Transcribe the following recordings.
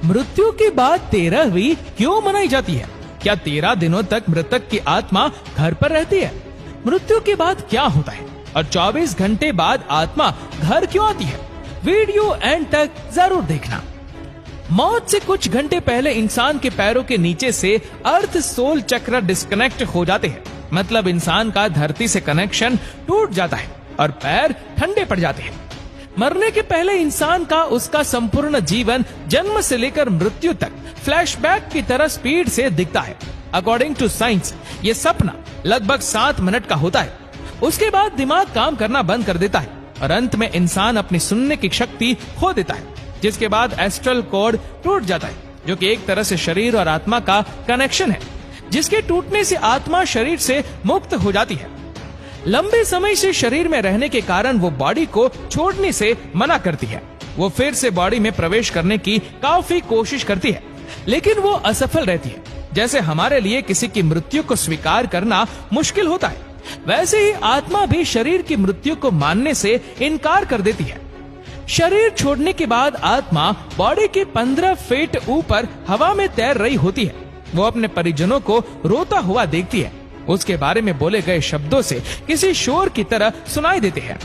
मृत्यु के बाद 13वीं क्यों मनाई जाती है? क्या 13 दिनों तक मृतक की आत्मा घर पर रहती है? मृत्यु के बाद क्या होता है और 24 घंटे बाद आत्मा घर क्यों आती है? वीडियो एंड तक जरूर देखना। मौत से कुछ घंटे पहले इंसान के पैरों के नीचे से अर्थ सोल चक्र डिस्कनेक्ट हो जाते हैं। मतलब इंसान का धरती से कनेक्शन टूट जाता है और पैर ठंडे पड़ जाते हैं। मरने के पहले इंसान का उसका संपूर्ण जीवन जन्म से लेकर मृत्यु तक फ्लैशबैक की तरह स्पीड से दिखता है। अकॉर्डिंग टू साइंस ये सपना लगभग 7 मिनट का होता है। उसके बाद दिमाग काम करना बंद कर देता है और अंत में इंसान अपनी सुनने की शक्ति खो देता है, जिसके बाद एस्ट्रल कॉर्ड टूट जाता है, जो कि एक तरह से शरीर और आत्मा का कनेक्शन है, जिसके टूटने से आत्मा शरीर से मुक्त हो जाती है। लंबे समय से शरीर में रहने के कारण वो बॉडी को छोड़ने से मना करती है। वो फिर से बॉडी में प्रवेश करने की काफी कोशिश करती है, लेकिन वो असफल रहती है। जैसे हमारे लिए किसी की मृत्यु को स्वीकार करना मुश्किल होता है, वैसे ही आत्मा भी शरीर की मृत्यु को मानने से इनकार कर देती है। शरीर छोड़ने के बाद आत्मा बॉडी के 15 फीट ऊपर हवा में तैर रही होती है। वो अपने परिजनों को रोता हुआ देखती है। उसके बारे में बोले गए शब्दों से किसी शोर की तरह सुनाई देते हैं।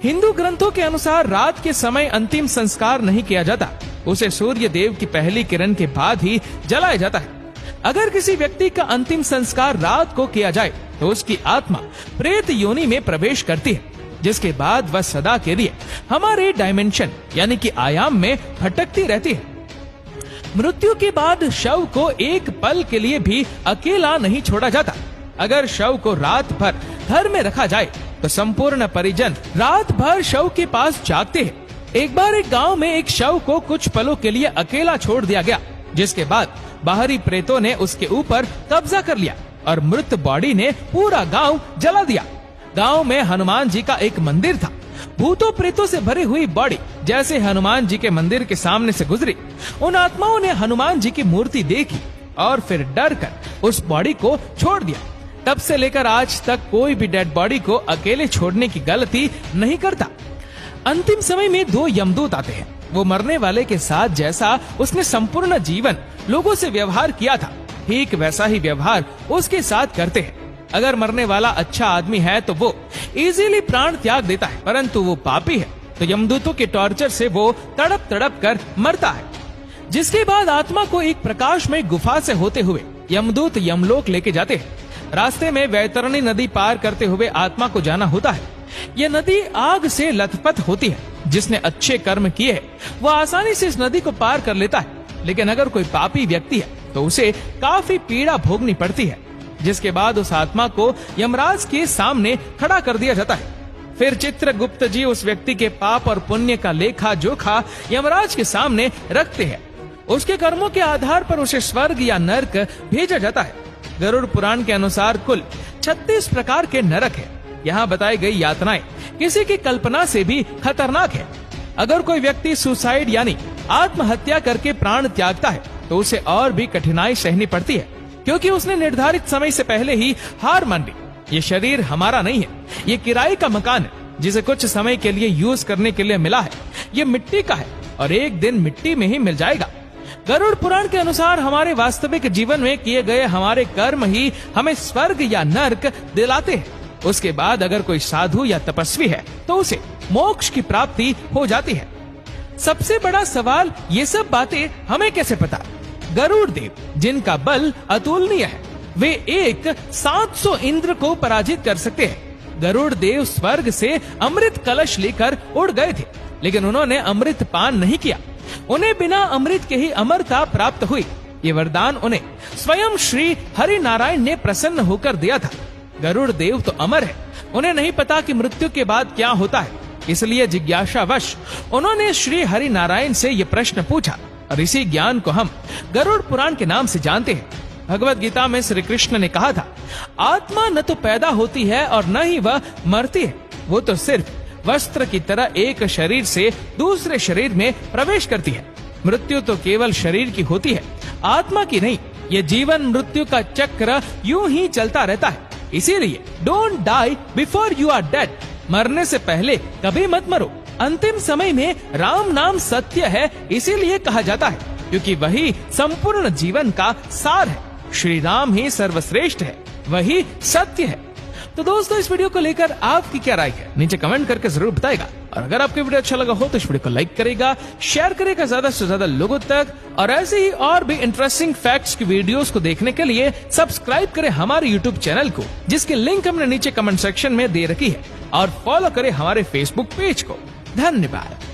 हिंदू ग्रंथों के अनुसार रात के समय अंतिम संस्कार नहीं किया जाता, उसे सूर्य देव की पहली किरण के बाद ही जलाया जाता है। अगर किसी व्यक्ति का अंतिम संस्कार रात को किया जाए तो उसकी आत्मा प्रेत योनि में प्रवेश करती है, जिसके बाद वह सदा के लिए हमारे डायमेंशन यानी कि आयाम में भटकती रहती है। मृत्यु के बाद शव को एक पल के लिए भी अकेला नहीं छोड़ा जाता। अगर शव को रात भर घर में रखा जाए तो संपूर्ण परिजन रात भर शव के पास जागते हैं। एक बार एक गांव में एक शव को कुछ पलों के लिए अकेला छोड़ दिया गया, जिसके बाद बाहरी प्रेतों ने उसके ऊपर कब्जा कर लिया और मृत बॉडी ने पूरा गांव जला दिया। गांव में हनुमान जी का एक मंदिर था। भूतों प्रेतों से भरी हुई बॉडी जैसे हनुमान जी के मंदिर के सामने से गुजरी, उन आत्माओं ने हनुमान जी की मूर्ति देखी और फिर डर कर उस बॉडी को छोड़ दिया। तब से लेकर आज तक कोई भी डेड बॉडी को अकेले छोड़ने की गलती नहीं करता। अंतिम समय में 2 यमदूत आते हैं। वो मरने वाले के साथ जैसा उसने संपूर्ण जीवन लोगों से व्यवहार किया था, ठीक वैसा ही व्यवहार उसके साथ करते हैं। अगर मरने वाला अच्छा आदमी है तो वो इजीली प्राण त्याग देता है, परंतु वो पापी है तो यमदूतों के टॉर्चर से वो तड़प तड़प कर मरता है। जिसके बाद आत्मा को एक प्रकाशमय गुफा से होते हुए यमदूत यमलोक लेके जाते हैं। रास्ते में वैतरणी नदी पार करते हुए आत्मा को जाना होता है। यह नदी आग से लथपथ होती है। जिसने अच्छे कर्म किए हैं वह आसानी से इस नदी को पार कर लेता है, लेकिन अगर कोई पापी व्यक्ति है तो उसे काफी पीड़ा भोगनी पड़ती है। जिसके बाद उस आत्मा को यमराज के सामने खड़ा कर दिया जाता है। फिर चित्रगुप्त जी उस व्यक्ति के पाप और पुण्य का लेखा जोखा यमराज के सामने रखते हैं। उसके कर्मों के आधार पर उसे स्वर्ग या नरक भेजा जाता है। गरुड़ पुराण के अनुसार कुल 36 प्रकार के नरक है। यहाँ बताई गई यातनाएं किसी की कल्पना से भी खतरनाक है। अगर कोई व्यक्ति सुसाइड यानी आत्महत्या करके प्राण त्यागता है तो उसे और भी कठिनाई सहनी पड़ती है, क्योंकि उसने निर्धारित समय से पहले ही हार मान ली। ये शरीर हमारा नहीं है, ये किराए का मकान है जिसे कुछ समय के लिए यूज करने के लिए मिला है। ये मिट्टी का है और एक दिन मिट्टी में ही मिल जाएगा। गरुड़ पुराण के अनुसार हमारे वास्तविक जीवन में किए गए हमारे कर्म ही हमें स्वर्ग या नरक दिलाते हैं। उसके बाद अगर कोई साधु या तपस्वी है तो उसे मोक्ष की प्राप्ति हो जाती है। सबसे बड़ा सवाल ये सब बातें हमें कैसे पता? गरुड़ देव जिनका बल अतुलनीय है, वे एक 700 इंद्र को पराजित कर सकते हैं। गरुड़ देव स्वर्ग से अमृत कलश लेकर उड़ गए थे, लेकिन उन्होंने अमृत पान नहीं किया। उन्हें बिना अमृत के ही अमरता प्राप्त हुई। ये वरदान उन्हें स्वयं श्री हरि नारायण ने प्रसन्न होकर दिया था। गरुड़ देव तो अमर है, उन्हें नहीं पता कि मृत्यु के बाद क्या होता है, इसलिए जिज्ञासावश उन्होंने श्री हरि नारायण से ये प्रश्न पूछा और इसी ज्ञान को हम गरुड़ पुराण के नाम से जानते हैं। भगवत गीता में श्री कृष्ण ने कहा था, आत्मा न तो पैदा होती है और न ही वह मरती है, वो तो सिर्फ वस्त्र की तरह एक शरीर से दूसरे शरीर में प्रवेश करती है। मृत्यु तो केवल शरीर की होती है, आत्मा की नहीं। ये जीवन मृत्यु का चक्र यूं ही चलता रहता है। इसीलिए don't die before you are dead, मरने से पहले कभी मत मरो। अंतिम समय में राम नाम सत्य है, इसीलिए कहा जाता है क्योंकि वही संपूर्ण जीवन का सार है। श्री राम ही सर्वश्रेष्ठ है, वही सत्य है। तो दोस्तों, इस वीडियो को लेकर आपकी क्या राय है, नीचे कमेंट करके जरूर बताएगा। और अगर आपको वीडियो अच्छा लगा हो तो इस वीडियो को लाइक करेगा, शेयर करेगा ज्यादा से ज्यादा लोगों तक। और ऐसे ही और भी इंटरेस्टिंग फैक्ट्स की वीडियोस को देखने के लिए सब्सक्राइब करें हमारे यूट्यूब चैनल को, जिसकी लिंक हमने नीचे कमेंट सेक्शन में दे रखी है। और फॉलो करें हमारे फेसबुक पेज को। धन्यवाद।